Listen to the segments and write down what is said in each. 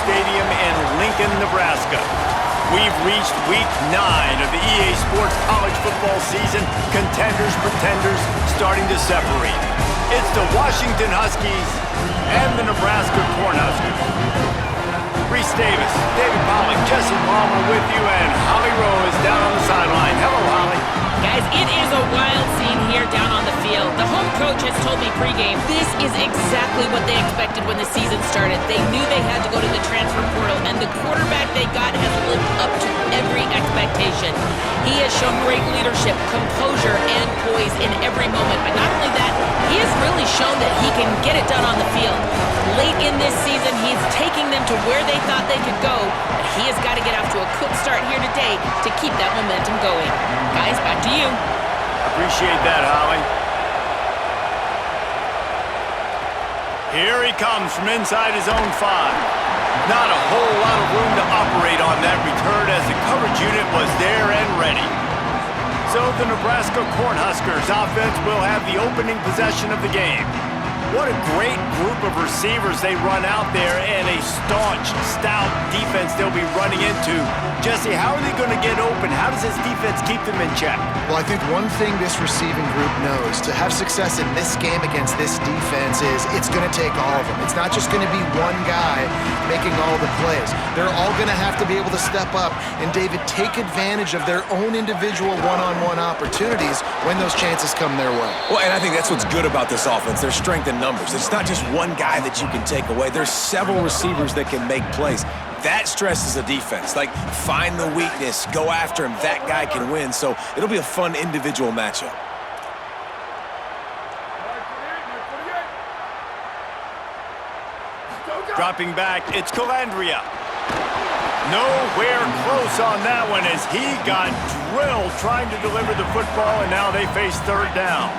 Stadium in Lincoln, Nebraska. We've reached week 9 of the EA Sports college football season. Contenders, pretenders, starting to separate. It's the Washington Huskies and the Nebraska Cornhuskers. Reese Davis, David Pollock, Jesse Palmer with you, and Holly Rowe is down on the sideline. Hello, Holly. Guys, it is a wild scene here down on the field. The home coach has told me pregame this is exactly what they expected when the season started. They knew they had to go to the transfer portal, and the quarterback they got has lived up to every expectation. He has shown great leadership, composure, and poise in every moment. But not only that, he has really shown that he can get it done on the field. Late in this season, he's taking them to where they thought they could go, but he has got to get off to a quick start here today to keep that momentum going. Guys, back to you. Appreciate that, Holly. Here he comes from inside his own 5. Not a whole lot of room to operate on that return as the coverage unit was there and ready. So the Nebraska Cornhuskers offense will have the opening possession of the game. What a great group of receivers they run out there, and a staunch, stout defense they'll be running into. Jesse, how are they going to get open? How does this defense keep them in check? Well, I think one thing this receiving group knows to have success in this game against this defense is it's going to take all of them. It's not just going to be one guy making all the plays. They're all going to have to be able to step up and, David, take advantage of their own individual one-on-one opportunities when those chances come their way. Well, and I think that's what's good about this offense. Their strength in numbers. It's not just one guy that you can take away. There's several receivers that can make plays. That stresses the defense. Like, find the weakness, go after him. That guy can win. So it'll be a fun individual matchup. Dropping back, it's Calandria. Nowhere close on that one as he got drilled trying to deliver the football, and now they face third down.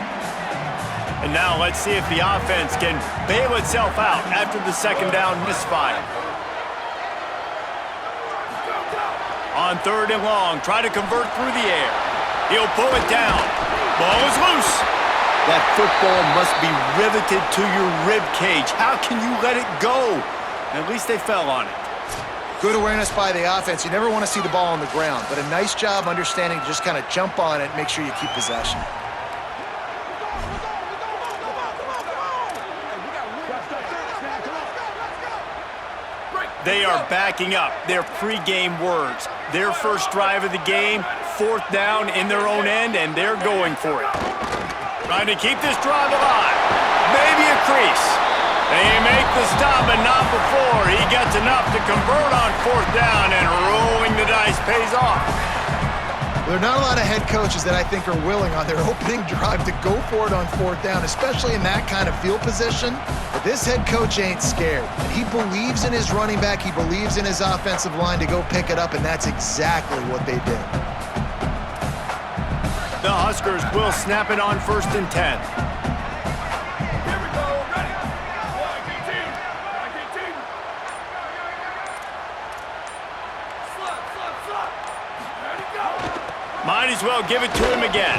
And now let's see if the offense can bail itself out after the second down misfire. On third and long, try to convert through the air. He'll pull it down. Ball is loose. That football must be riveted to your rib cage. How can you let it go? At least they fell on it. Good awareness by the offense. You never want to see the ball on the ground, but a nice job understanding to just kind of jump on it and make sure you keep possession. They are backing up their pregame words. Their first drive of the game, fourth down in their own end, and they're going for it. Trying to keep this drive alive. Maybe a crease. They make the stop, but not before. He gets enough to convert on fourth down, and rolling the dice pays off. There are not a lot of head coaches that I think are willing on their opening drive to go for it on fourth down, especially in that kind of field position. But this head coach ain't scared. And he believes in his running back. He believes in his offensive line to go pick it up, and that's exactly what they did. The Huskers will snap it on first and 10. Might as well give it to him again.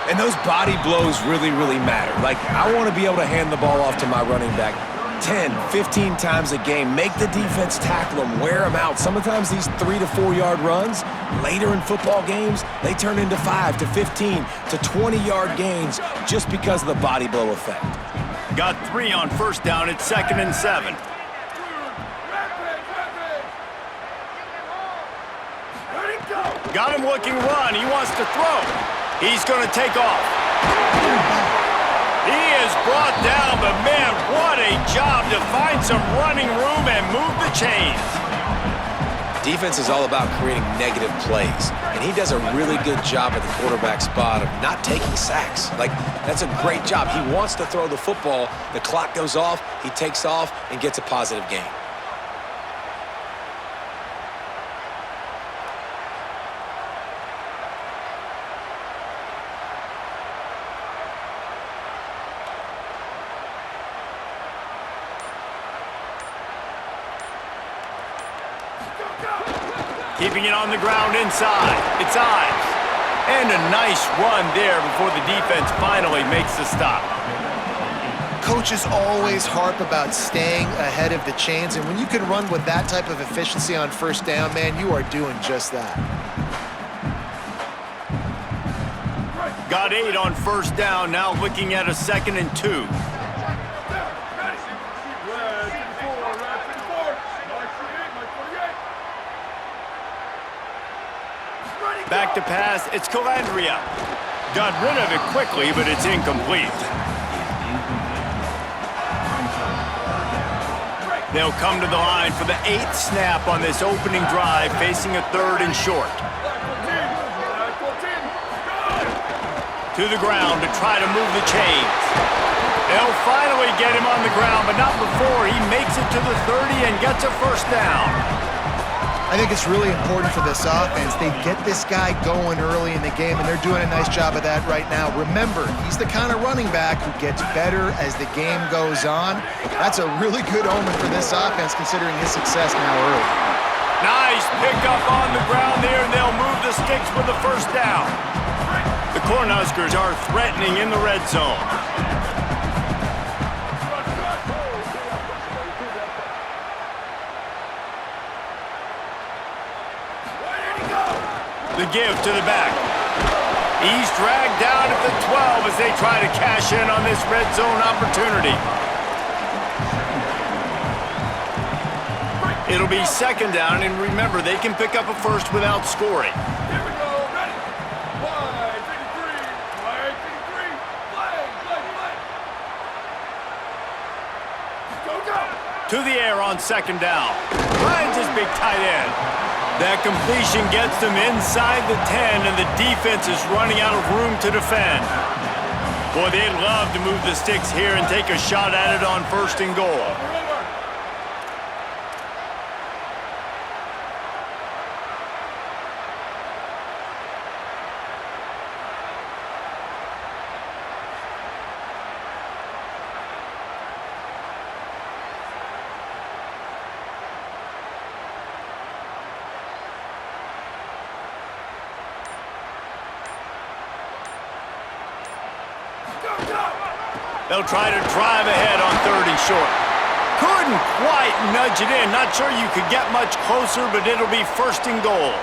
And those body blows really, really matter. Like, I want to be able to hand the ball off to my running back 10, 15 times a game. Make the defense tackle them, wear them out. Sometimes these 3 to 4 yard runs, later in football games, they turn into 5 to 15 to 20-yard gains just because of the body blow effect. Got 3 on first down. It's second and 7. Got him looking run. He wants to throw. He's going to take off. He is brought down, but man, what a job to find some running room and move the chains. Defense is all about creating negative plays, and he does a really good job at the quarterback spot of not taking sacks. Like, that's a great job. He wants to throw the football. The clock goes off. He takes off and gets a positive gain. Keeping it on the ground inside. It's Ives. And a nice run there before the defense finally makes the stop. Coaches always harp about staying ahead of the chains, and when you can run with that type of efficiency on first down, man, you are doing just that. Got 8 on first down, now looking at a 2nd and 2. Back to pass, it's Calandria. Got rid of it quickly, but it's incomplete. They'll come to the line for the 8th snap on this opening drive, facing a 3rd and short. To the ground to try to move the chains. They'll finally get him on the ground, but not before he makes it to the 30 and gets a first down. I think it's really important for this offense. They get this guy going early in the game, and they're doing a nice job of that right now. Remember, he's the kind of running back who gets better as the game goes on. That's a really good omen for this offense, considering his success now early. Nice pickup on the ground there, and they'll move the sticks with the first down. The Cornhuskers are threatening in the red zone. The give to the back. He's dragged down at the 12 as they try to cash in on this red zone opportunity. It'll be 2nd down, and remember, they can pick up a first without scoring. Here we go, ready. Flag, 53, flag, 53, flag. Go, go. To the air on 2nd down. Finds his big tight end. That completion gets them inside the 10, and the defense is running out of room to defend. Boy, they'd love to move the sticks here and take a shot at it on 1st and goal. They'll try to drive ahead on 3rd and short. Couldn't quite nudge it in. Not sure you could get much closer, but it'll be 1st and goal.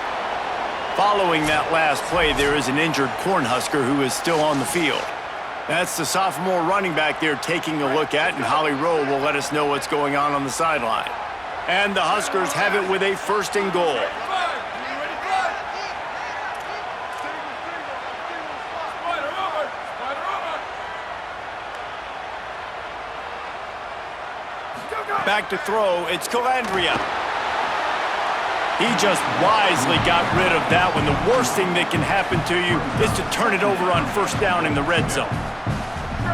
Following that last play, there is an injured Cornhusker who is still on the field. That's the sophomore running back they're taking a look at, and Holly Rowe will let us know what's going on the sideline. And the Huskers have it with a 1st and goal. Back to throw, it's Calandria. He just wisely got rid of that one. The worst thing that can happen to you is to turn it over on 1st down in the red zone.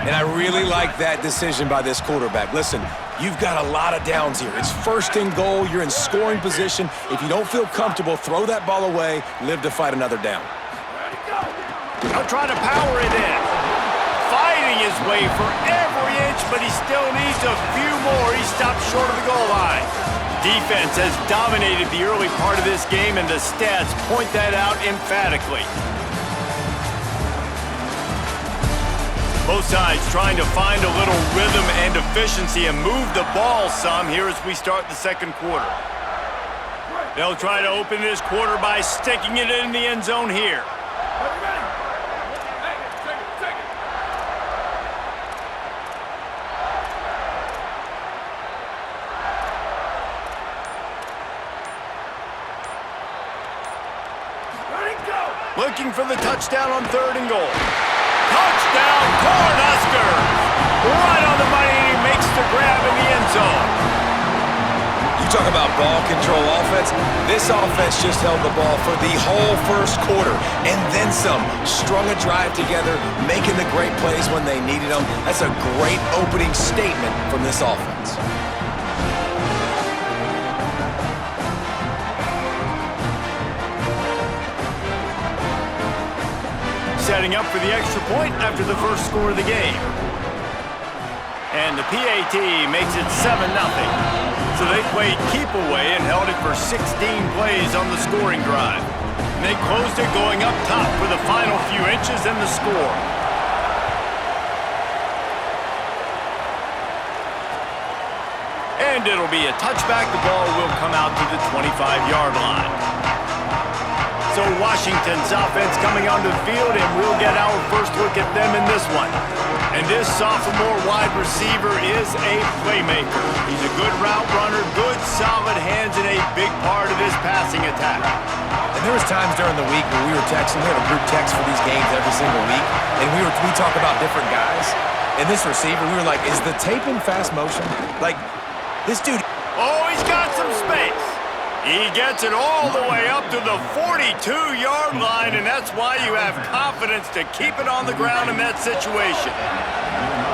And I really like that decision by this quarterback. Listen, you've got a lot of downs here. It's 1st and goal. You're in scoring position. If you don't feel comfortable, throw that ball away. Live to fight another down. They'll try to power it in. Fighting his way for every inch, but he still needs a few more. He stopped short of the goal line. Defense has dominated the early part of this game, and the stats point that out emphatically. Both sides trying to find a little rhythm and efficiency and move the ball some here as we start the 2nd quarter. They'll try to open this quarter by sticking it in the end zone here. Looking for the touchdown on 3rd and goal. Touchdown, Cornhuskers! Right on the money, and he makes the grab in the end zone. You talk about ball control offense. This offense just held the ball for the whole 1st quarter, and then some. Strung a drive together, making the great plays when they needed them. That's a great opening statement from this offense. Setting up for the extra point after the 1st score of the game. And the PAT makes it 7-0. So they played keep away and held it for 16 plays on the scoring drive. And they closed it going up top for the final few inches and the score. And it'll be a touchback. The ball will come out to the 25-yard line. So Washington's offense coming onto the field, and we'll get our first look at them in this one. And this sophomore wide receiver is a playmaker. He's a good route runner, good solid hands, and a big part of this passing attack. And there was times during the week when we were texting. We have a group text for these games every single week, and we talk about different guys. And this receiver, we were like, is the tape in fast motion? Like, this dude... Oh, he's got some space. He gets it all the way up to the 42-yard line, and that's why you have confidence to keep it on the ground in that situation.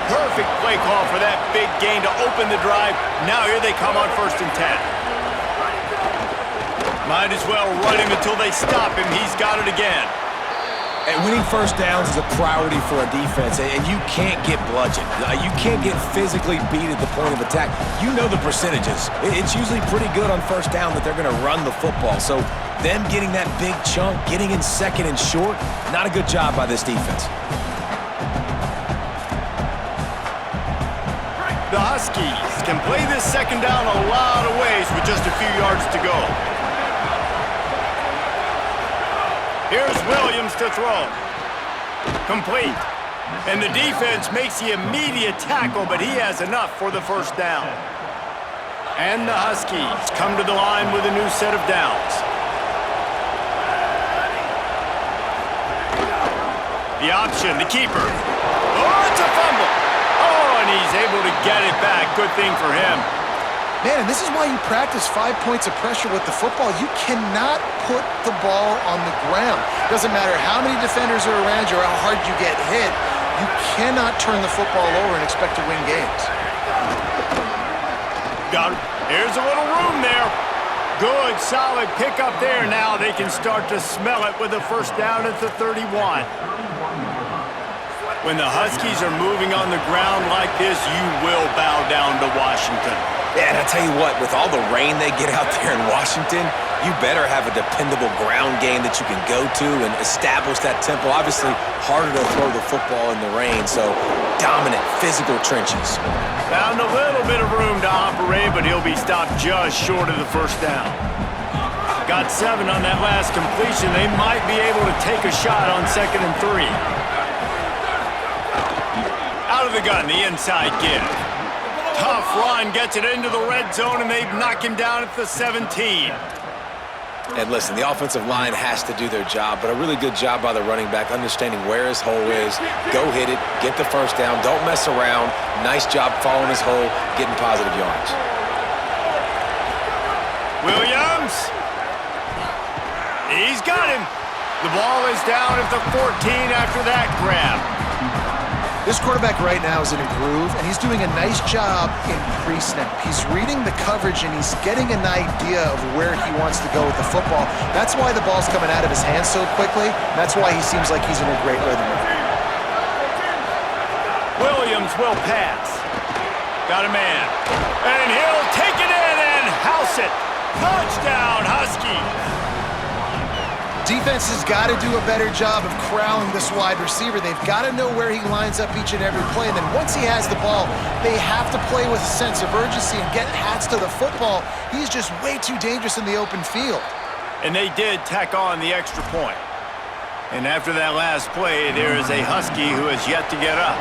Perfect play call for that big gain to open the drive. Now here they come on 1st and 10. Might as well run him until they stop him. He's got it again. And winning first downs is a priority for a defense, and you can't get bludgeoned. You can't get physically beat at the point of attack. You know the percentages. It's usually pretty good on first down that they're going to run the football. So them getting that big chunk, getting in 2nd and short, not a good job by this defense. The Huskies can play this 2nd down a lot of ways with just a few yards to go. Here's Williams to throw. Complete. And the defense makes the immediate tackle, but he has enough for the 1st down. And the Huskies come to the line with a new set of downs. The option, the keeper. Oh, it's a fumble. Oh, and he's able to get it back. Good thing for him. Man, and this is why you practice 5 points of pressure with the football. You cannot put the ball on the ground. Doesn't matter how many defenders are around you or how hard you get hit. You cannot turn the football over and expect to win games. Got it. Here's a little room there. Good, solid pick up there. Now they can start to smell it with a 1st down at the 31. When the Huskies are moving on the ground like this, you will bow down to Washington. Yeah, and I tell you what, with all the rain they get out there in Washington, you better have a dependable ground game that you can go to and establish that tempo. Obviously, harder to throw the football in the rain, so dominant, physical trenches. Found a little bit of room to operate, but he'll be stopped just short of the 1st down. Got 7 on that last completion. They might be able to take a shot on 2nd and 3. Out of the gun, the inside give. Tough run, gets it into the red zone, and they knock him down at the 17. And listen, the offensive line has to do their job, but a really good job by the running back, understanding where his hole is. Go hit it, get the 1st down, don't mess around. Nice job following his hole, getting positive yards. Williams. He's got him. The ball is down at the 14 after that grab. This quarterback right now is in a groove, and he's doing a nice job in pre-snap. He's reading the coverage, and he's getting an idea of where he wants to go with the football. That's why the ball's coming out of his hands so quickly. That's why he seems like he's in a great rhythm. Williams will pass. Got a man. And he'll take it in and house it. Touchdown, Huskies. Defense has got to do a better job of corralling this wide receiver. They've got to know where he lines up each and every play. And then once he has the ball, they have to play with a sense of urgency and get hats to the football. He's just way too dangerous in the open field. And they did tack on the extra point. And after that last play, there is a Husky who has yet to get up.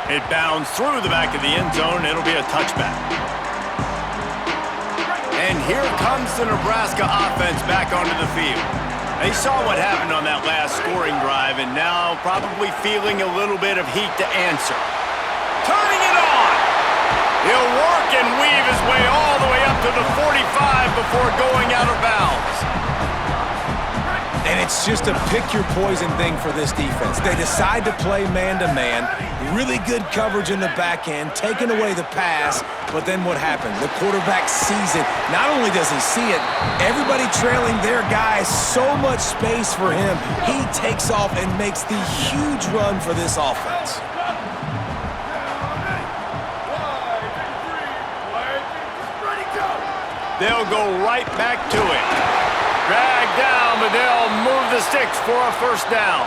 It bounds through the back of the end zone. It'll be a touchback. And here comes the Nebraska offense back onto the field. They saw what happened on that last scoring drive, and now probably feeling a little bit of heat to answer. Turning it on! He'll work and weave his way all the way up to the 45 before going out of bounds. And it's just a pick-your-poison thing for this defense. They decide to play man-to-man, really good coverage in the back end, taking away the pass, but then what happened? The quarterback sees it. Not only does he see it, everybody trailing their guy, so much space for him. He takes off and makes the huge run for this offense. They'll go right back to it. Dragged down, but they'll move the sticks for a 1st down.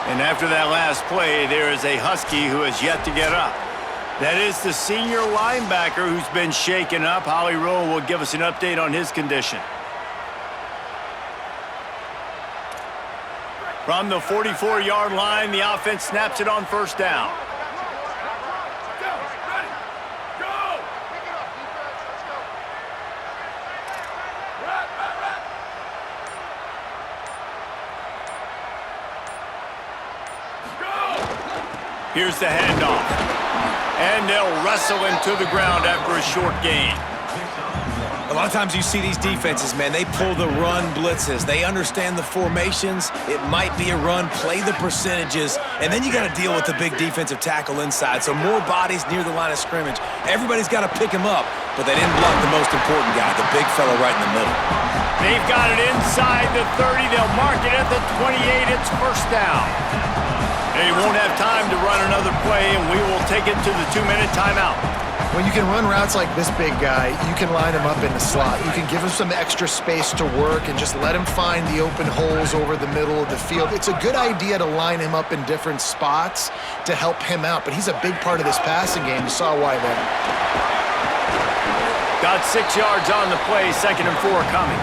And after that last play, there is a Husky who has yet to get up. That is the senior linebacker who's been shaken up. Holly Rowe will give us an update on his condition. From the 44-yard line, the offense snaps it on first down. Here's the handoff. And they'll wrestle him to the ground after a short gain. A lot of times you see these defenses, man, they pull the run blitzes. They understand the formations. It might be a run, play the percentages, and then you got to deal with the big defensive tackle inside. So more bodies near the line of scrimmage. Everybody's got to pick him up, but they didn't block the most important guy, the big fella right in the middle. They've got it inside the 30. They'll mark it at the 28. It's first down. They won't have time to run another play, and we will take it to the 2-minute timeout. When you can run routes like this big guy, you can line him up in the slot. You can give him some extra space to work and just let him find the open holes over the middle of the field. It's a good idea to line him up in different spots to help him out, but he's a big part of this passing game. You saw why there. Got 6 yards on the play, 2nd and 4 coming.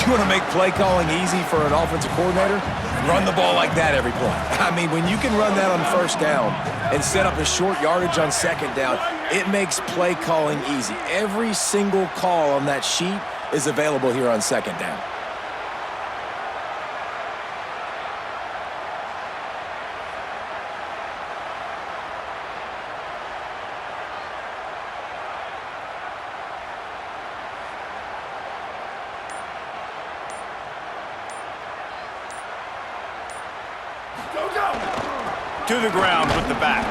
You want to make play calling easy for an offensive coordinator? Run the ball like that every play. I mean, when you can run that on first down and set up a short yardage on second down, it makes play calling easy. Every single call on that sheet is available here on second down. To the ground with the back.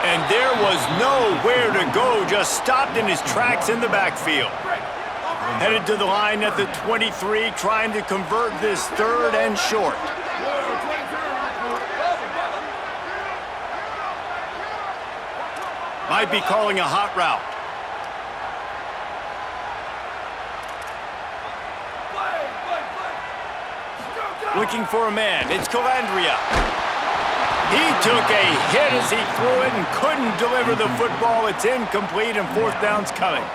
And there was nowhere to go, just stopped in his tracks in the backfield. Headed to the line at the 23, trying to convert this 3rd and short. Might be calling a hot route. Looking for a man. It's Calandria. He took a hit as he threw it and couldn't deliver the football. It's incomplete and 4th down's coming.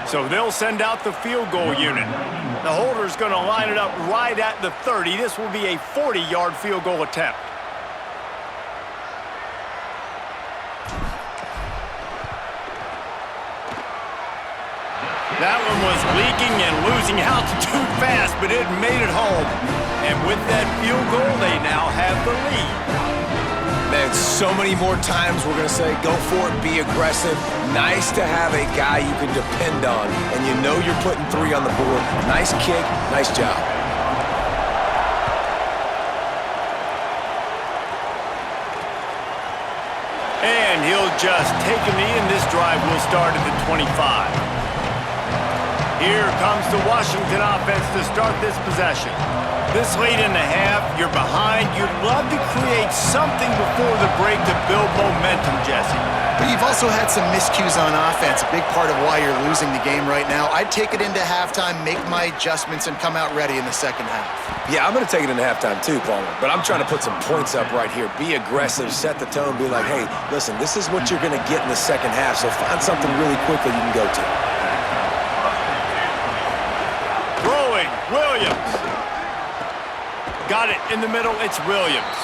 So they'll send out the field goal unit. The holder's going to line it up right at the 30. This will be a 40-yard field goal attempt. That one was leaking and losing altitude fast, but it made it home. And with that field goal, they now have the lead. Man, so many more times we're going to say, go for it, be aggressive. Nice to have a guy you can depend on, and you know you're putting 3 on the board. Nice kick, nice job. And he'll just take a knee, and this drive will start at the 25. Here comes the Washington offense to start this possession. This late in the half, you're behind. You'd love to create something before the break to build momentum, Jesse. But you've also had some miscues on offense, a big part of why you're losing the game right now. I'd take it into halftime, make my adjustments, and come out ready in the second half. Yeah, I'm going to take it into halftime too, Palmer, but I'm trying to put some points up right here. Be aggressive, set the tone, be like, hey, listen, this is what you're going to get in the second half, so find something really quickly you can go to. Throwing, Williams. Got it in the middle, it's Williams.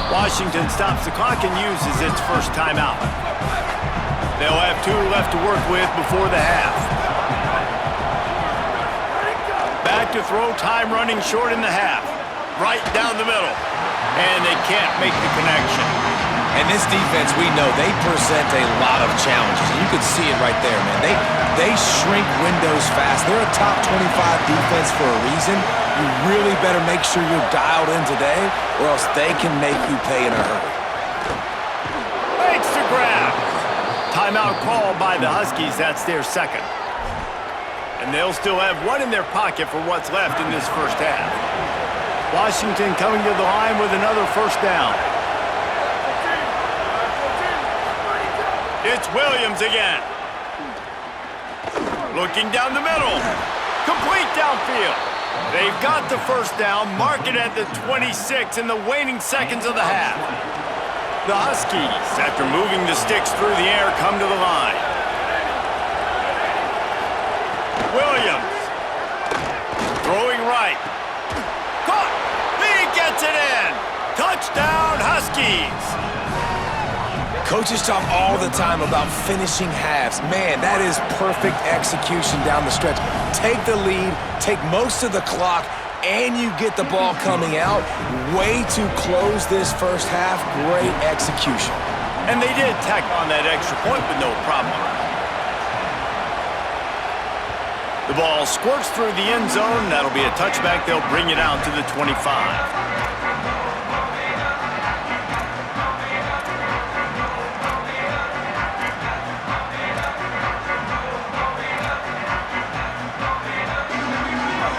Washington stops the clock and uses its first timeout. They'll have 2 left to work with before the half. Back to throw, time running short in the half. Right down the middle. And they can't make the connection. And this defense, we know, they present a lot of challenges. And you can see it right there, man. They shrink windows fast. They're a top 25 defense for a reason. You really better make sure you're dialed in today, or else they can make you pay in a hurry. Makes the grab. Timeout called by the Huskies. That's their 2nd. And they'll still have 1 in their pocket for what's left in this first half. Washington coming to the line with another first down. It's Williams again. Looking down the middle. Complete downfield. They've got the first down, mark it at the 26 in the waning seconds of the half. The Huskies, after moving the sticks through the air, come to the line. Williams, throwing right. Caught! He gets it in! Touchdown, Huskies! Coaches talk all the time about finishing halves. Man, that is perfect execution down the stretch. Take the lead, take most of the clock, and you get the ball coming out. Way to close this first half. Great execution. And they did tack on that extra point with no problem. The ball squirts through the end zone. That'll be a touchback. They'll bring it out to the 25.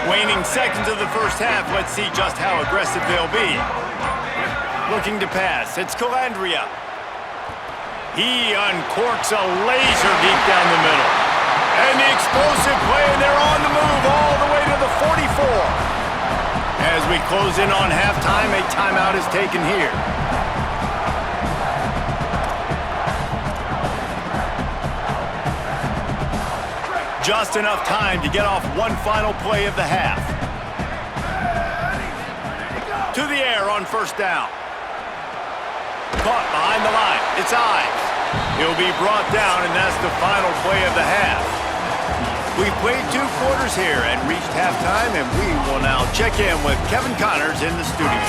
Waning seconds of the first half. Let's see just how aggressive they'll be. Looking to pass. It's Calandria. He uncorks a laser deep down the middle. And the explosive play, and they're on the move all the way to the 44. As we close in on halftime, a timeout is taken here. Just enough time to get off one final play of the half. To the air on first down. Caught behind the line. It's Ives. He'll be brought down, and that's the final play of the half. We've played 2 quarters here and reached halftime, and we will now check in with Kevin Connors in the studio.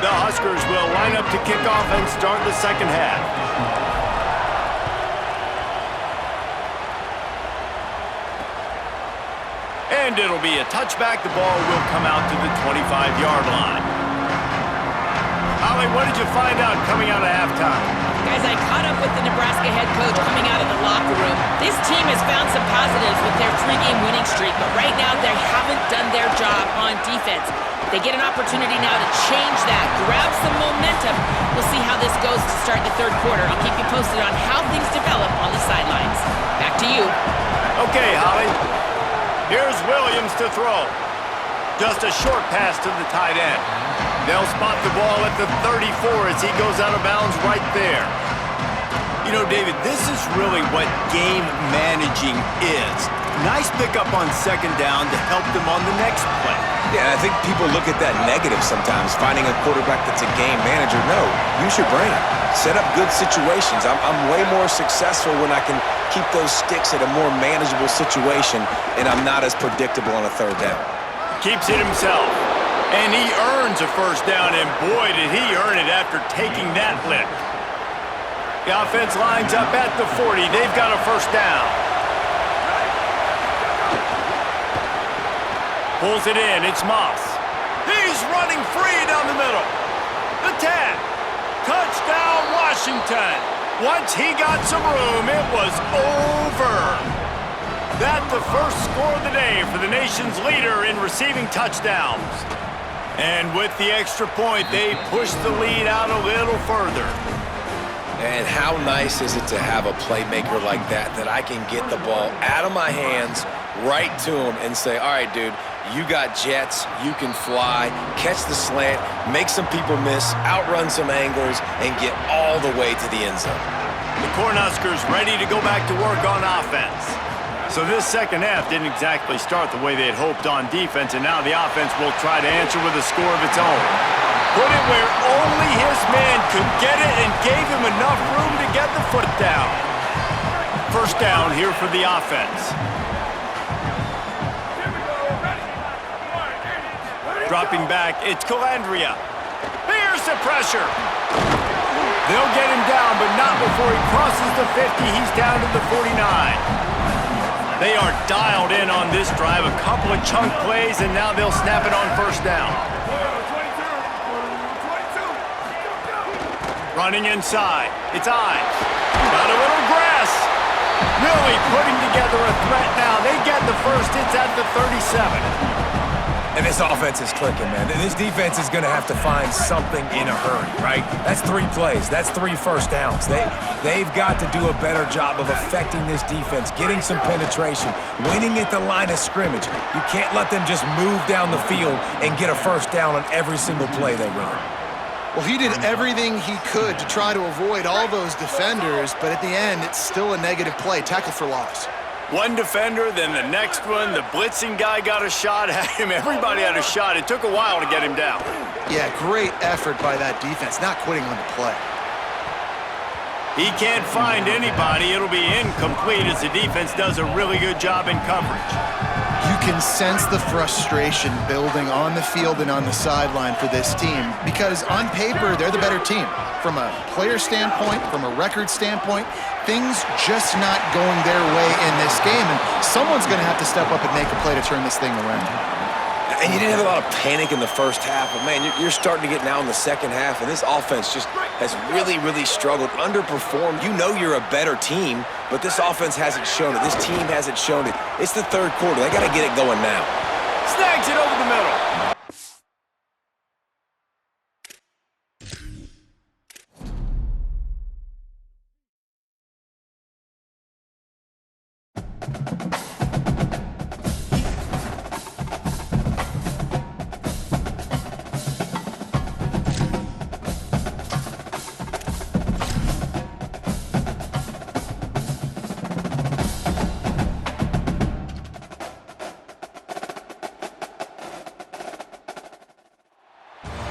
The Huskers will line up to kick off and start the second half. And it'll be a touchback. The ball will come out to the 25-yard line. Holly, what did you find out coming out of halftime? Guys, I caught up with the Nebraska head coach coming out of the locker room. This team has found some positives with their 3-game winning streak, but right now they haven't done their job on defense. They get an opportunity now to change that, grab some momentum. We'll see how this goes to start the third quarter. I'll keep you posted on how things develop on the sidelines. Back to you. Okay, Holly. Here's Williams to throw. Just a short pass to the tight end. They'll spot the ball at the 34 as he goes out of bounds right there. You know, David, this is really what game managing is. Nice pickup on second down to help them on the next play. Yeah, I think people look at that negative sometimes, finding a quarterback that's a game manager. No, use your brain. Set up good situations. I'm way more successful when I can keep those sticks at a more manageable situation, and I'm not as predictable on a third down. Keeps it himself. And he earns a first down, and boy, did he earn it after taking that lick. The offense lines up at the 40. They've got a first down. Pulls it in. It's Moss. He's running free down the middle. The 10. Touchdown, Washington. Once he got some room, it was over. That's the first score of the day for the nation's leader in receiving touchdowns. And with the extra point, they push the lead out a little further. And how nice is it to have a playmaker like that I can get the ball out of my hands, right to him, and say, all right, dude, you got jets, you can fly, catch the slant, make some people miss, outrun some angles, and get all the way to the end zone. The Cornhuskers ready to go back to work on offense. So this second half didn't exactly start the way they had hoped on defense, and now the offense will try to answer with a score of its own. Put it where only his man could get it and gave him enough room to get the foot down. First down here for the offense. Dropping back, it's Calandria. Here's the pressure. They'll get him down, but not before he crosses the 50. He's down to the 49. They are dialed in on this drive. A couple of chunk plays, and now they'll snap it on first down. Running inside. It's Ives. Got a little grass. Really putting together a threat now. They get the first. It's at the 37. And this offense is clicking, man. This defense is going to have to find something in a hurry, right? That's 3 plays. That's 3 first downs. They've got to do a better job of affecting this defense, getting some penetration, winning at the line of scrimmage. You can't let them just move down the field and get a first down on every single play they run. Well, he did everything he could to try to avoid all those defenders, but at the end, it's still a negative play, tackle for loss. One defender, then the next one. The blitzing guy got a shot at him. Everybody had a shot. It took a while to get him down. Yeah, great effort by that defense, not quitting on the play. He can't find anybody. It'll be incomplete as the defense does a really good job in coverage. You can sense the frustration building on the field and on the sideline for this team because on paper, they're the better team. From a player standpoint, from a record standpoint, things just not going their way in this game, and someone's going to have to step up and make a play to turn this thing around. And you didn't have a lot of panic in the first half, but, man, you're starting to get now in the second half, and this offense just has really, really struggled, underperformed. You know you're a better team, but this offense hasn't shown it. This team hasn't shown it. It's the third quarter. They got to get it going now. Snags it over the middle.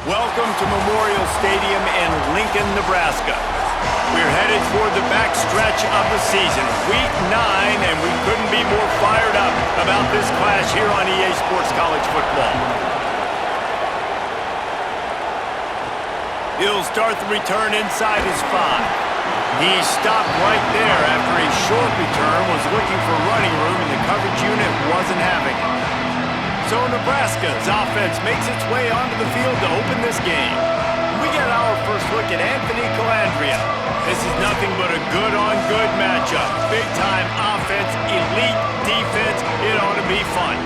Welcome to Memorial Stadium in Lincoln, Nebraska. We're headed toward the backstretch of the season, Week 9, and we couldn't be more fired up about this clash here on EA Sports College Football. He'll start the return inside his 5. He stopped right there after a short return, was looking for running room, and the coverage unit wasn't having it. So Nebraska's offense makes its way onto the field to open this game. We get our first look at Anthony Calandria. This is nothing but a good-on-good matchup. Big-time offense, elite defense. It ought to be fun.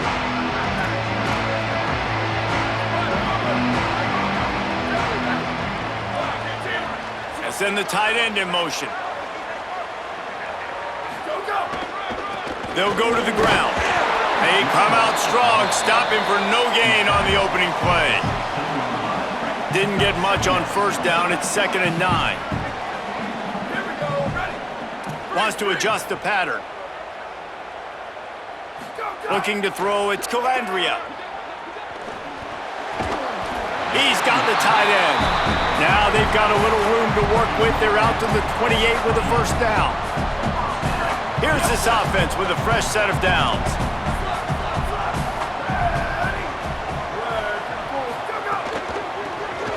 And send the tight end in motion. They'll go to the ground. They come out strong, stopping for no gain on the opening play. Didn't get much on first down. It's 2nd and 9. Wants to adjust the pattern. Looking to throw, it's Calandria. He's got the tight end. Now they've got a little room to work with. They're out to the 28 with a first down. Here's this offense with a fresh set of downs.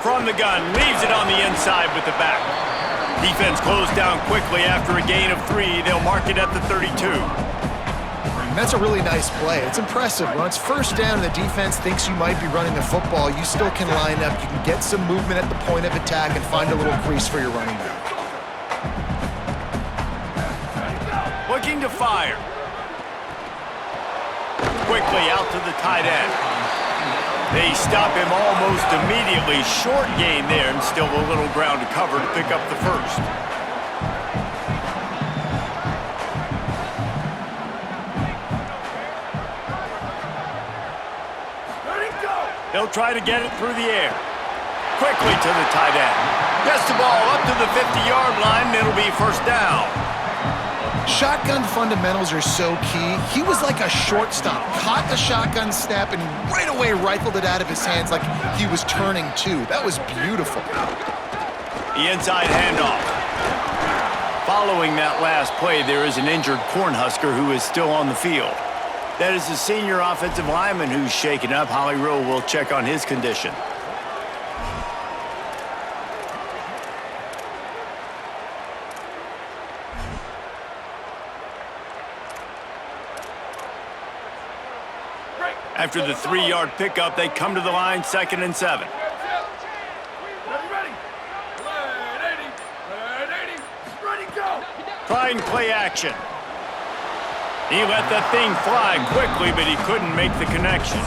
From the gun, leaves it on the inside with the back. Defense closed down quickly after a gain of 3. They'll mark it at the 32. And that's a really nice play. It's impressive. When it's first down and the defense thinks you might be running the football, you still can line up. You can get some movement at the point of attack and find a little crease for your running back. Looking to fire. Quickly out to the tight end. They stop him almost immediately. Short gain there and still a little ground to cover to pick up the first. They'll try to get it through the air. Quickly to the tight end. Gets the ball up to the 50-yard line, and it'll be first down. Shotgun fundamentals are so key. He was like a shortstop, caught the shotgun snap, and right away rifled it out of his hands like he was turning too. That was beautiful. The inside handoff. Following that last play, there is an injured Cornhusker who is still on the field. That is the senior offensive lineman who's shaken up. Holly Rowe will check on his condition. After the 3-yard pickup, they come to the line, 2nd and 7. Trying play action. He let that thing fly quickly, but he couldn't make the connection.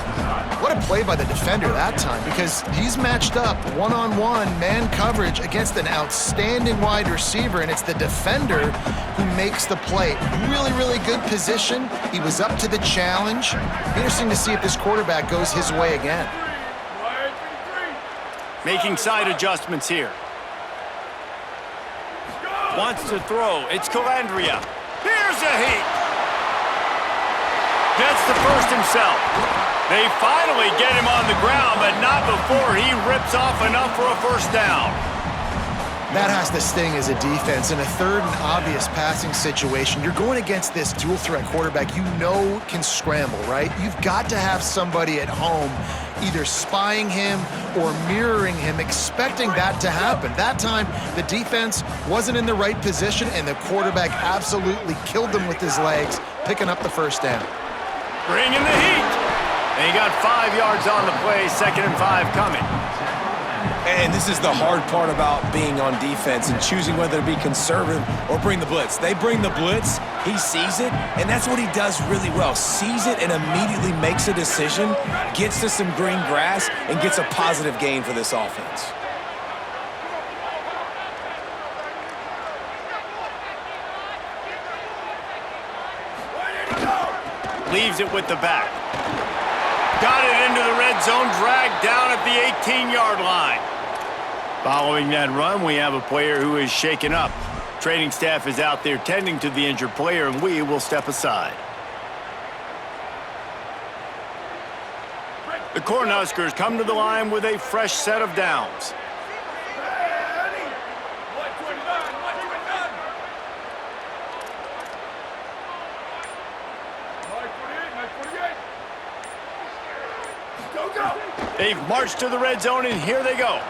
What a play by the defender that time, because he's matched up one-on-one man coverage against an outstanding wide receiver, and it's the defender who makes the play. Really, really good position. He was up to the challenge. Interesting to see if this quarterback goes his way again. Making side adjustments here. Wants to throw. It's Calandria. Here's a heat. Gets the first himself. They finally get him on the ground, but not before he rips off enough for a first down. That has to sting as a defense. In a third and obvious passing situation, you're going against this dual-threat quarterback you know can scramble, right? You've got to have somebody at home either spying him or mirroring him, expecting that to happen. That time, the defense wasn't in the right position, and the quarterback absolutely killed them with his legs, picking up the first down. Bringing the heat. And he got 5 yards on the play, 2nd and 5 coming. And this is the hard part about being on defense and choosing whether to be conservative or bring the blitz. They bring the blitz, he sees it, and that's what he does really well. Sees it and immediately makes a decision, gets to some green grass, and gets a positive gain for this offense. Leaves it with the back. Got it into the red zone, dragged down at the 18-yard line. Following that run, we have a player who is shaken up. Training staff is out there tending to the injured player, and we will step aside. The Cornhuskers come to the line with a fresh set of downs. They've marched to the red zone, and here they go.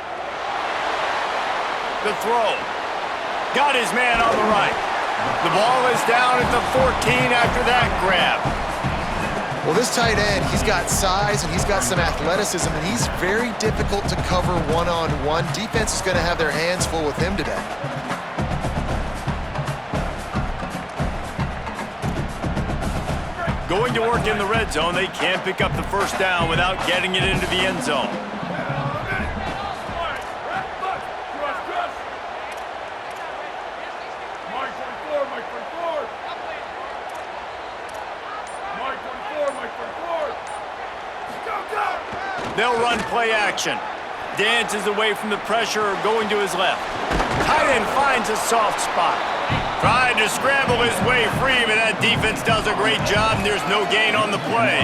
The throw. Got his man on the right. The ball is down at the 14 after that grab. Well, this tight end, he's got size and he's got some athleticism, and he's very difficult to cover one-on-one. Defense is going to have their hands full with him today. Going to work in the red zone, they can't pick up the first down without getting it into the end zone. They'll run play action. Dances away from the pressure, going to his left. Tight end finds a soft spot. Trying to scramble his way free, but that defense does a great job, and there's no gain on the play.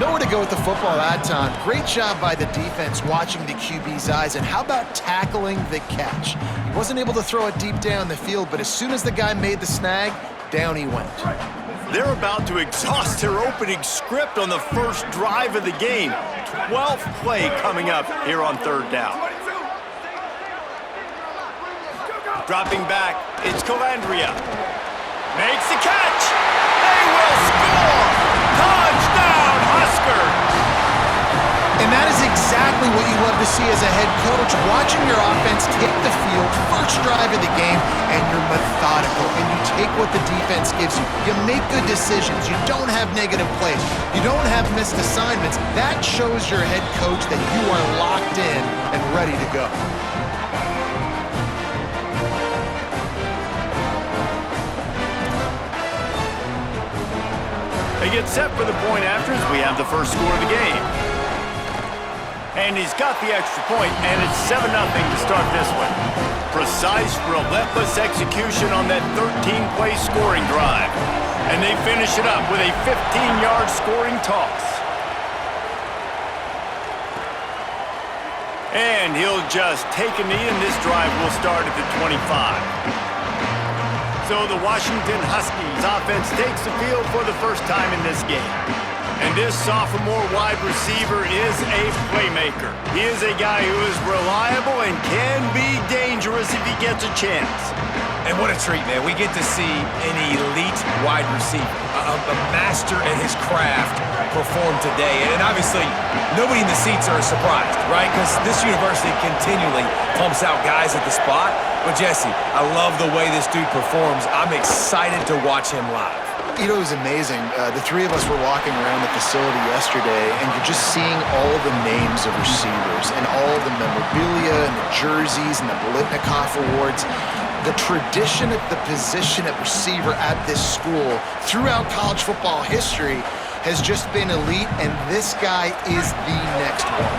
Nowhere to go with the football that time. Great job by the defense watching the QB's eyes, and how about tackling the catch? He wasn't able to throw it deep down the field, but as soon as the guy made the snag, down he went. They're about to exhaust their opening script on the first drive of the game. 12th play coming up here on third down. Dropping back, it's Calandria. Makes the catch. They will score. Touchdown, Huskers. And that is exactly what you love to see as a head coach, watching your offense take the field, first drive of the game, and you're methodical, and you take what the defense gives you. You make good decisions. You don't have negative plays. You don't have missed assignments. That shows your head coach that you are locked in and ready to go. They get set for the point after as we have the first score of the game. And he's got the extra point, and it's 7-0 to start this one. Precise, relentless execution on that 13-play scoring drive. And they finish it up with a 15-yard scoring toss. And he'll just take a knee, and this drive will start at the 25. So the Washington Huskies offense takes the field for the first time in this game. And this sophomore wide receiver is a playmaker. He is a guy who is reliable and can be dangerous if he gets a chance. And what a treat, man. We get to see an elite wide receiver, a master at his craft perform today. And obviously, nobody in the seats are surprised, right? Because this university continually pumps out guys at the spot. But Jesse, I love the way this dude performs. I'm excited to watch him live. You know, it was amazing. The three of us were walking around the facility yesterday, and you're just seeing all the names of receivers and all the memorabilia and the jerseys and the Bolitnikoff Awards. The tradition of the position at receiver at this school throughout college football history has just been elite, and this guy is the next one.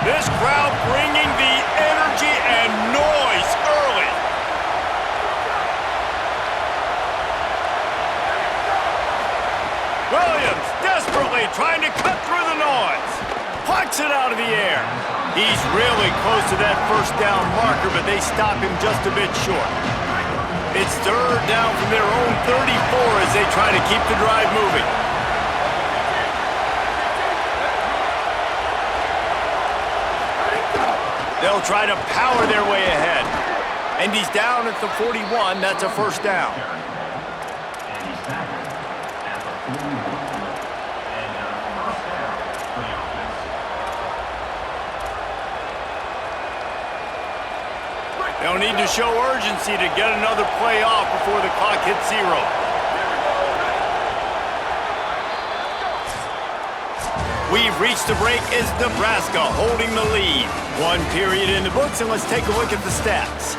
This crowd bringing the energy and noise early. Williams desperately trying to cut through the noise. Plucks it out of the air. He's really close to that first down marker, but they stop him just a bit short. It's third down from their own 34 as they try to keep the drive moving. They'll try to power their way ahead. And he's down at the 41. That's a first down. They'll need to show urgency to get another play off before the clock hits 0. We've reached the break as Nebraska holding the lead. One period in the books, and let's take a look at the stats.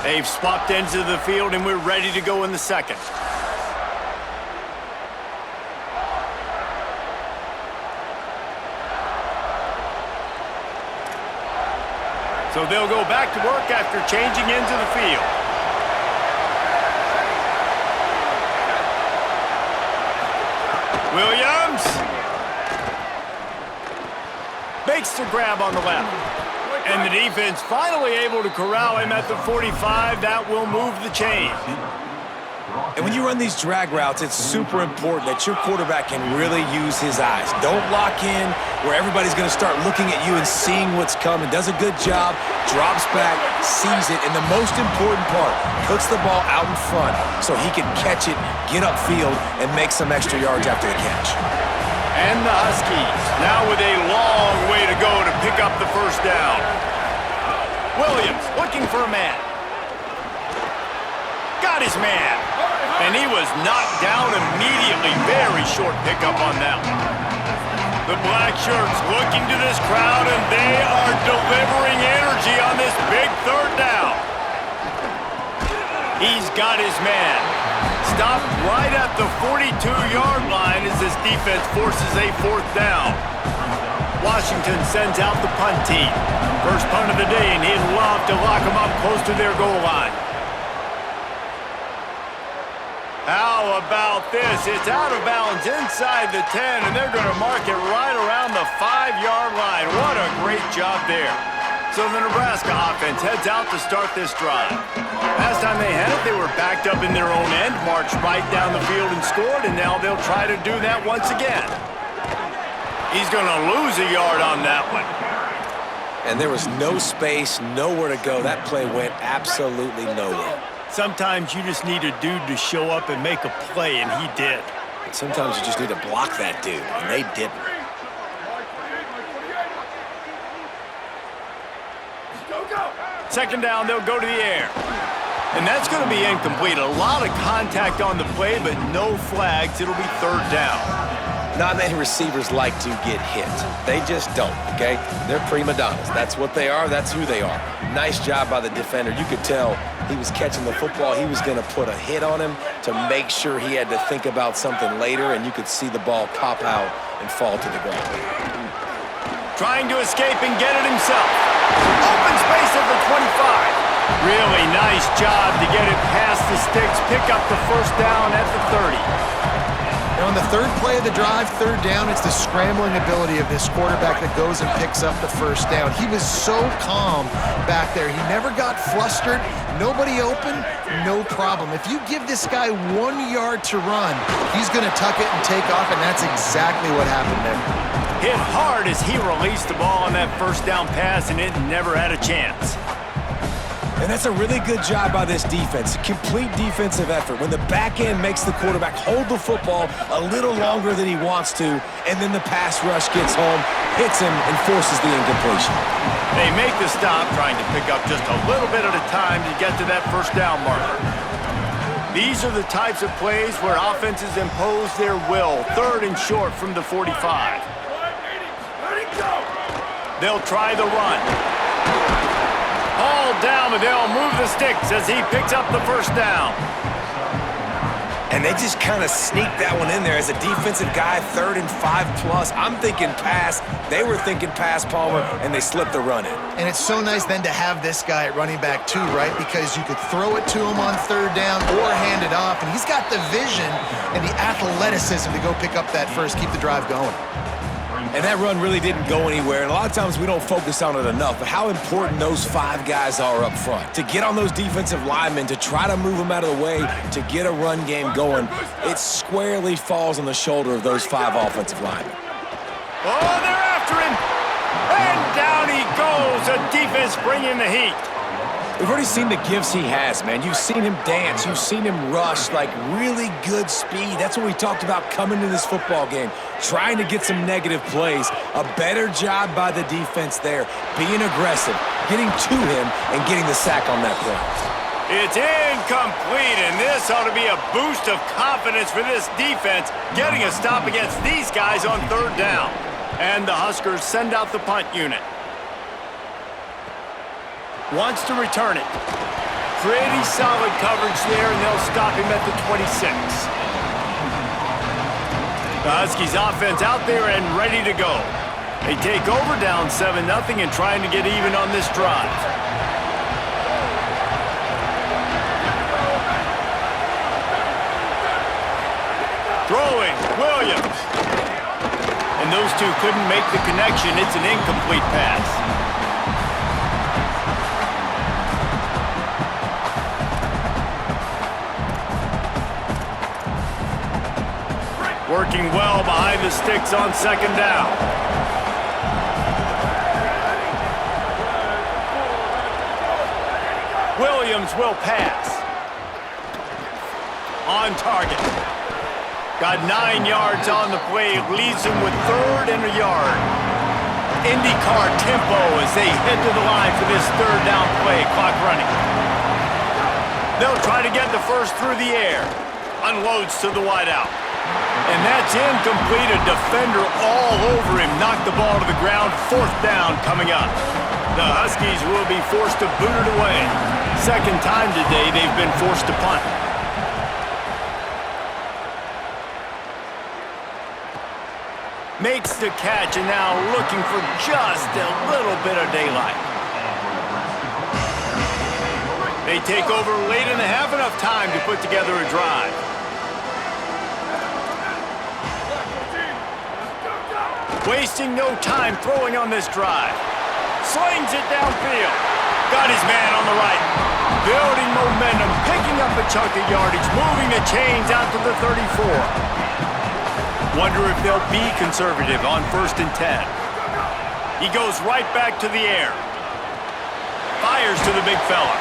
They've swapped ends of the field, and we're ready to go in the second. So they'll go back to work after changing into the field. Williams makes the grab on the left. And the defense finally able to corral him at the 45. That will move the chain. And when you run these drag routes, it's super important that your quarterback can really use his eyes. Don't lock in where everybody's going to start looking at you and seeing what's coming. Does a good job, drops back, sees it, and the most important part, puts the ball out in front so he can catch it, get upfield, and make some extra yards after the catch. And the Huskies now with a long way to go to pick up the first down. Williams looking for a man. Got his man. And he was knocked down immediately. Very short pickup on that one. The black shirts looking to this crowd, and they are delivering energy on this big third down. He's got his man. Stopped right at the 42-yard line as this defense forces a fourth down. Washington sends out the punt team. First punt of the day, and he'd love to lock them up close to their goal line. How about this? It's out of bounds inside the 10, and they're going to mark it right around the 5-yard line. What a great job there. So the Nebraska offense heads out to start this drive. Last time they had it, they were backed up in their own end, marched right down the field and scored, and now they'll try to do that once again. He's going to lose a yard on that one. And there was no space, nowhere to go. That play went absolutely nowhere. Sometimes you just need a dude to show up and make a play, and he did. And sometimes you just need to block that dude, and they didn't. Second down, they'll go to the air. And that's going to be incomplete. A lot of contact on the play, but no flags. It'll be third down. Not many receivers like to get hit. They just don't, okay? They're prima donnas. That's what they are. That's who they are. Nice job by the defender. You could tell he was catching the football. He was going to put a hit on him to make sure he had to think about something later, and you could see the ball pop out and fall to the ground. Trying to escape and get it himself. Open space at the 25. Really nice job to get it past the sticks, pick up the first down at the 30. Now, on the third play of the drive, third down, it's the scrambling ability of this quarterback that goes and picks up the first down. He was so calm back there. He never got flustered. Nobody open, no problem. If you give this guy 1 yard to run, he's going to tuck it and take off, and that's exactly what happened there. Hit hard as he released the ball on that first down pass, and it never had a chance. And that's a really good job by this defense. Complete defensive effort. When the back end makes the quarterback hold the football a little longer than he wants to, and then the pass rush gets home, hits him, and forces the incompletion. They make the stop, trying to pick up just a little bit at a time to get to that first down marker. These are the types of plays where offenses impose their will. 3rd and short from the 45. They'll try the run. All down, but they'll move the sticks as he picks up the first down. And they just kind of sneaked that one in there as a defensive guy, 3rd and 5+. I'm thinking pass. They were thinking pass, Palmer, and they slipped the run in. And it's so nice then to have this guy at running back too, right? Because you could throw it to him on 3rd down or hand it off, and he's got the vision and the athleticism to go pick up that first, keep the drive going. And that run really didn't go anywhere, and a lot of times we don't focus on it enough, but how important those 5 guys are up front. To get on those defensive linemen, to try to move them out of the way, to get a run game going, it squarely falls on the shoulder of those 5 offensive linemen. Oh, they're after him! And down he goes! The defense bringing the heat. We've already seen the gifts he has, man. You've seen him dance. You've seen him rush, like really good speed. That's what we talked about coming to this football game, trying to get some negative plays. A better job by the defense there, being aggressive, getting to him, and getting the sack on that play. It's incomplete, and this ought to be a boost of confidence for this defense, getting a stop against these guys on 3rd down. And the Huskers send out the punt unit. Wants to return it. Pretty solid coverage there, and they'll stop him at the 26. The Huskies offense out there and ready to go. They take over down 7-0 and trying to get even on this drive. Throwing, Williams. And those two couldn't make the connection. It's an incomplete pass. Working well behind the sticks on 2nd down. Williams will pass. On target. Got 9 yards on the play. Leaves him with 3rd and a yard. IndyCar tempo as they head to the line for this 3rd down play. Clock running. They'll try to get the first through the air. Unloads to the wideout. And that's incomplete. A defender all over him. Knocked the ball to the ground. 4th down coming up. The Huskies will be forced to boot it away. 2nd time today they've been forced to punt. Makes the catch and now looking for just a little bit of daylight. They take over late in the half, enough time to put together a drive. Wasting no time throwing on this drive. Slings it downfield. Got his man on the right. Building momentum, picking up a chunk of yardage, moving the chains out to the 34. Wonder if they'll be conservative on 1st and 10. He goes right back to the air. Fires to the big fella.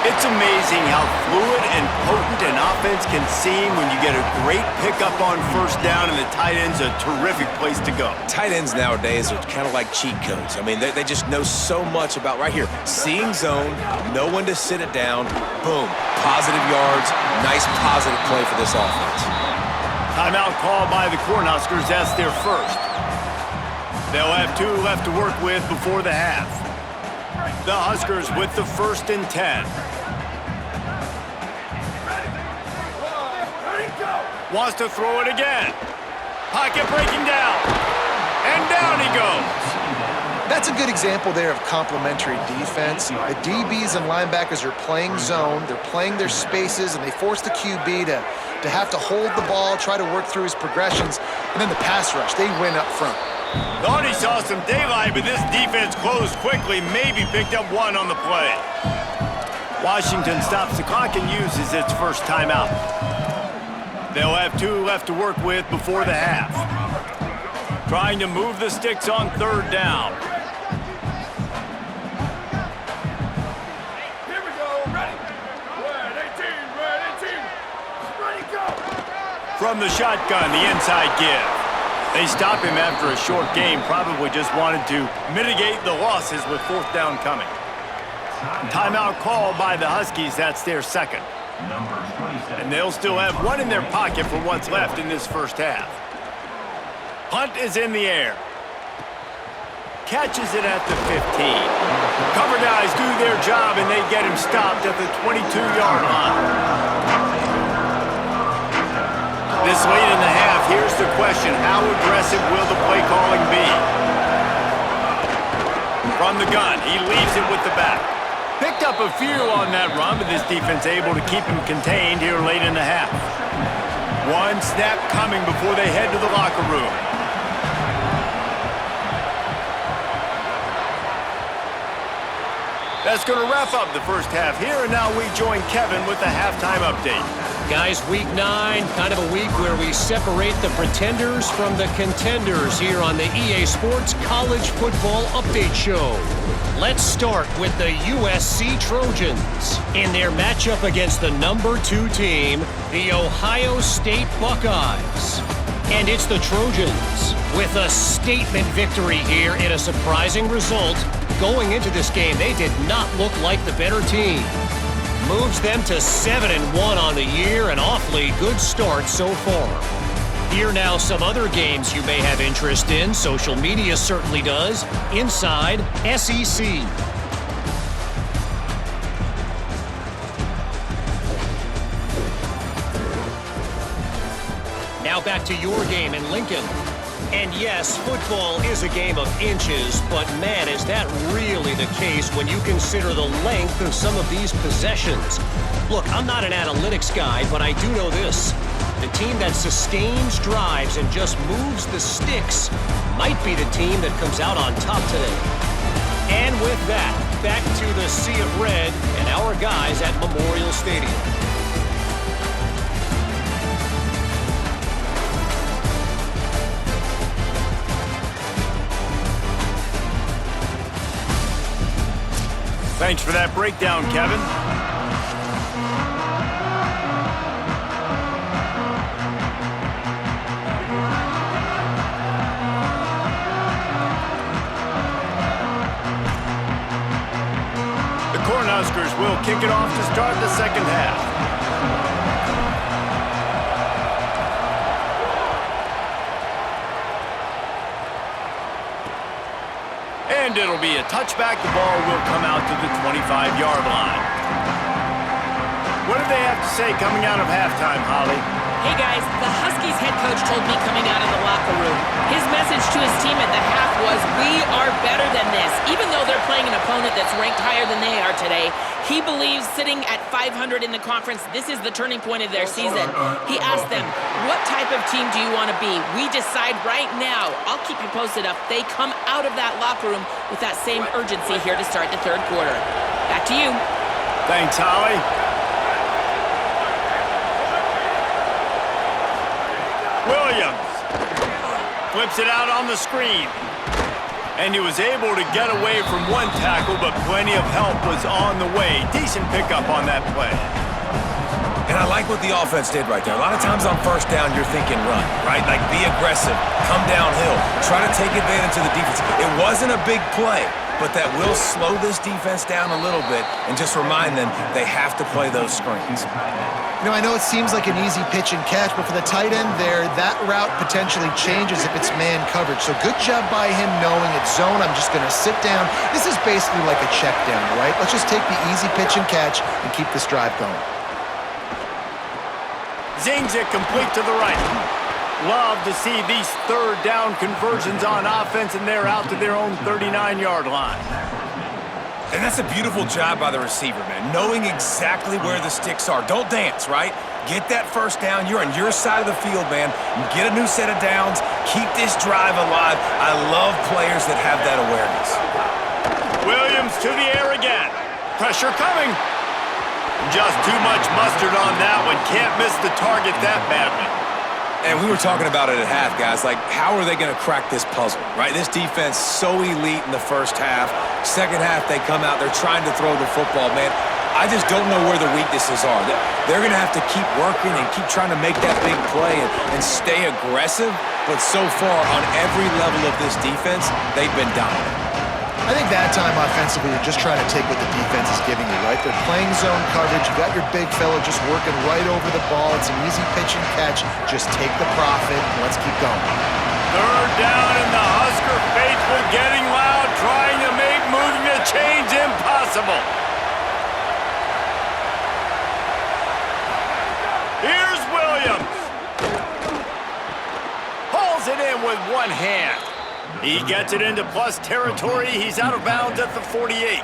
It's amazing how fluid and potent an offense can seem when you get a great pickup on 1st down, and the tight end's a terrific place to go. Tight ends nowadays are kind of like cheat codes. I mean, they just know so much about right here. Seeing zone, know when to sit it down, boom, positive yards, nice positive play for this offense. Timeout called by the Cornhuskers. That's their first. They'll have 2 left to work with before the half. The Huskers with the 1st and 10. Wants to throw it again. Pocket breaking down. And down he goes. That's a good example there of complementary defense. The DBs and linebackers are playing zone. They're playing their spaces, and they force the QB to have to hold the ball, try to work through his progressions, and then the pass rush. They win up front. Thought he saw some daylight, but this defense closed quickly, maybe picked up 1 on the play. Washington stops the clock and uses its first timeout. They'll have 2 left to work with before the half. Trying to move the sticks on 3rd down. from the shotgun, the inside give. They stop him after a short game, probably just wanted to mitigate the losses with fourth down coming. Timeout call by the Huskies, that's their second. And they'll still have one in their pocket for what's left in this first half. Punt is in the air. Catches it at the 15. Cover guys do their job, and they get him stopped at the 22-yard line. This late in the half, here's the question. How aggressive will the play calling be? From the gun, he leaves it with the back. Picked up a few on that run, but this defense able to keep him contained here late in the half. One snap coming before they head to the locker room. That's going to wrap up the first half here, and now we join Kevin with the halftime update. Guys, week 9, kind of a week where we separate the pretenders from the contenders here on the EA Sports College Football Update Show. Let's start with the USC Trojans in their matchup against the number 2 team, the Ohio State Buckeyes. And it's the Trojans with a statement victory here in a surprising result. Going into this game, they did not look like the better team. Moves them to 7-1 on the year, an awfully good start so far. Here now some other games you may have interest in. Social media certainly does. Inside SEC. Now back to your game in Lincoln. And yes, football is a game of inches, but man, is that really the case when you consider the length of some of these possessions. Look, I'm not an analytics guy, but I do know this. The team that sustains drives and just moves the sticks might be the team that comes out on top today. And with that, back to the sea of red and our guys at Memorial Stadium. Thanks for that breakdown, Kevin. The Cornhuskers will kick it off to start the second half. And it'll be a touchback. The ball will come out to the 25-yard line. What do they have to say coming out of halftime, Holly? Hey guys, the Huskies head coach told me coming out of the locker room. His message to his team at the half was, we are better than this. Even though they're playing an opponent that's ranked higher than they are today, he believes sitting at 500 in the conference, this is the turning point of their season. He asked them, what type of team do you want to be? We decide right now. I'll keep you posted if they come out of that locker room with that same urgency here to start the third quarter. Back to you. Thanks, Holly. Williams flips it out on the screen. And he was able to get away from one tackle, but plenty of help was on the way. Decent pickup on that play. And I like what the offense did right there. A lot of times on first down, you're thinking run, right? Like be aggressive, come downhill, try to take advantage of the defense. It wasn't a big play, but that will slow this defense down a little bit and just remind them they have to play those screens. You know, I know it seems like an easy pitch and catch, but for the tight end there, that route potentially changes if it's man coverage. So good job by him knowing it's zone. I'm just going to sit down. This is basically like a check down, right? Let's just take the easy pitch and catch and keep this drive going. Zings it complete to the right. Love to see these third down conversions on offense, and they're out to their own 39-yard line. And that's a beautiful job by the receiver, man, knowing exactly where the sticks are. Don't dance, right? Get that first down. You're on your side of the field, man. Get a new set of downs. Keep this drive alive. I love players that have that awareness. Williams to the air again. Pressure coming. Just too much mustard on that one. Can't miss the target that badly. And we were talking about it at half, guys. Like, how are they going to crack this puzzle, right? This defense so elite in the first half. Second half, they come out. They're trying to throw the football, man. I just don't know where the weaknesses are. They're going to have to keep working and keep trying to make that big play and stay aggressive. But so far, on every level of this defense, they've been dominant. I think that time offensively, you're just trying to take what the defense is giving you, right? They're playing zone coverage. You got your big fella just working right over the ball. It's an easy pitch and catch. Just take the profit and let's keep going. Third down, and the Husker faithful getting loud, trying to make moving the chains impossible. Here's Williams. Hauls it in with one hand. He gets it into plus territory. He's out of bounds at the 48.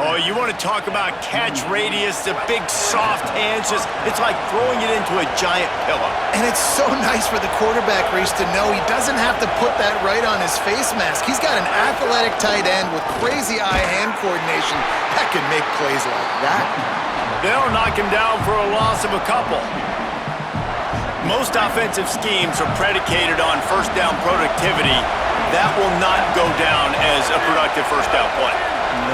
Oh, you want to talk about catch radius, the big soft hands, it's like throwing it into a giant pillow. And it's so nice for the quarterback, Reese, to know he doesn't have to put that right on his face mask. He's got an athletic tight end with crazy eye-hand coordination that can make plays like that. They'll knock him down for a loss of a couple. Most offensive schemes are predicated on first down productivity. That will not go down as a productive first down play.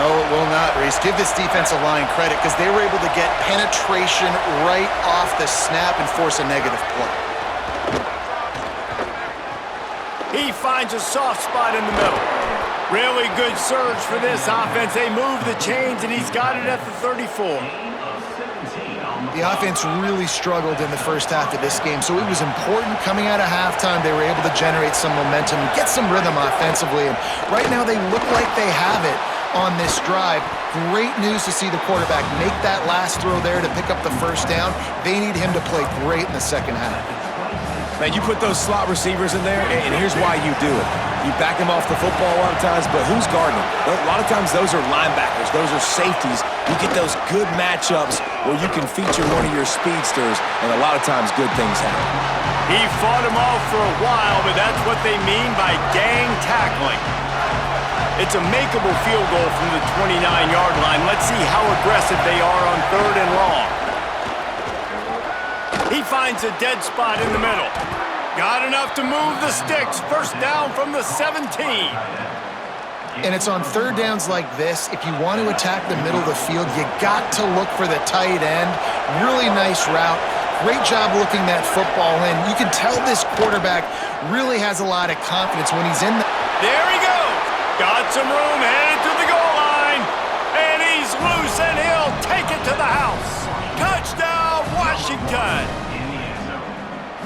No, it will not, Reese. Give this defensive line credit because they were able to get penetration right off the snap and force a negative play. He finds a soft spot in the middle. Really good surge for this offense. They move the chains, and he's got it at the 34. The offense really struggled in the first half of this game, so it was important coming out of halftime. They were able to generate some momentum and get some rhythm offensively, and right now they look like they have it on this drive. Great news to see the quarterback make that last throw there to pick up the first down. They need him to play great in the second half. Man, you put those slot receivers in there, and here's why you do it. You back them off the football a lot of times, but who's guarding them? A lot of times those are linebackers. Those are safeties. You get those good matchups where you can feature one of your speedsters, and a lot of times good things happen. He fought him off for a while, but that's what they mean by gang tackling. It's a makeable field goal from the 29-yard line. Let's see how aggressive they are on third and long. He finds a dead spot in the middle. Got enough to move the sticks. First down from the 17. And it's on third downs like this. If you want to attack the middle of the field, you got to look for the tight end. Really nice route. Great job looking that football in. You can tell this quarterback really has a lot of confidence when he's in the... There he goes. Got some room, headed to the goal line. And he's loose, and he'll take it to the house. Touchdown, Washington.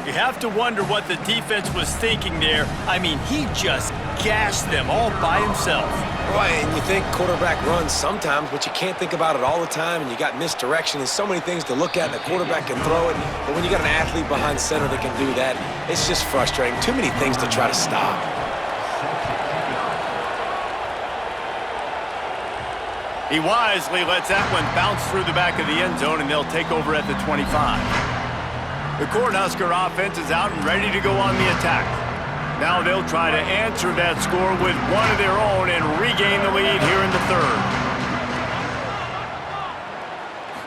You have to wonder what the defense was thinking there. I mean, he just gashed them all by himself. Right, and you think quarterback runs sometimes, but you can't think about it all the time, and you got misdirection. There's so many things to look at, and the quarterback can throw it. But when you got an athlete behind center that can do that, it's just frustrating. Too many things to try to stop. He wisely lets that one bounce through the back of the end zone, and they'll take over at the 25. The Cornhusker offense is out and ready to go on the attack. Now they'll try to answer that score with one of their own and regain the lead here in the third.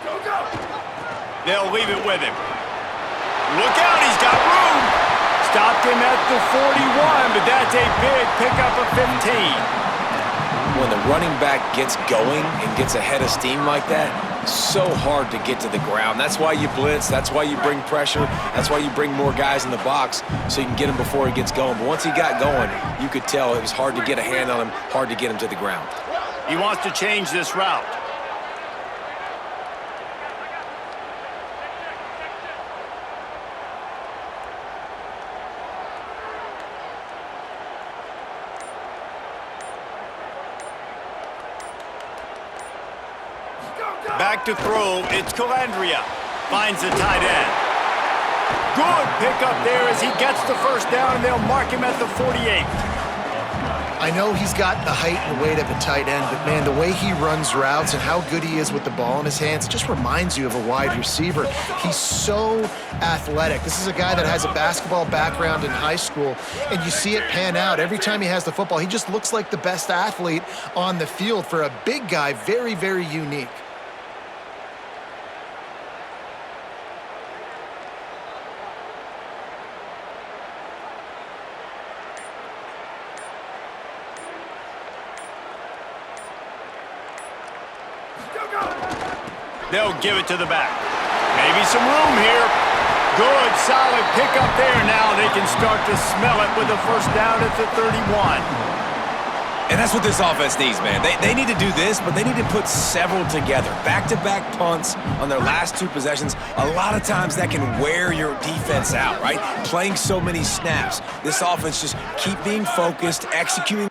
Go, go! They'll leave it with him. Look out, he's got room! Stopped him at the 41, but that's a big pickup of 15. When the running back gets going and gets ahead of steam like that, so hard to get to the ground. That's why you blitz. That's why you bring pressure. That's why you bring more guys in the box so you can get him before he gets going. But once he got going, you could tell it was hard to get a hand on him, hard to get him to the ground. He wants to change this route. Back to throw, it's Calandria. Finds the tight end. Good pickup there as he gets the first down, and they'll mark him at the 48. I know he's got the height and weight of a tight end, but man, the way he runs routes and how good he is with the ball in his hands, it just reminds you of a wide receiver. He's so athletic. This is a guy that has a basketball background in high school, and you see it pan out. Every time he has the football, he just looks like the best athlete on the field. For a big guy, very, very unique. Go, go! They'll give it to the back. Maybe some room here. Good, solid pickup there. Now they can start to smell it with a first down at the 31. And that's what this offense needs, man. They need to do this, but they need to put several together. Back-to-back punts on their last 2 possessions. A lot of times that can wear your defense out, right? Playing so many snaps. This offense just keep being focused, executing.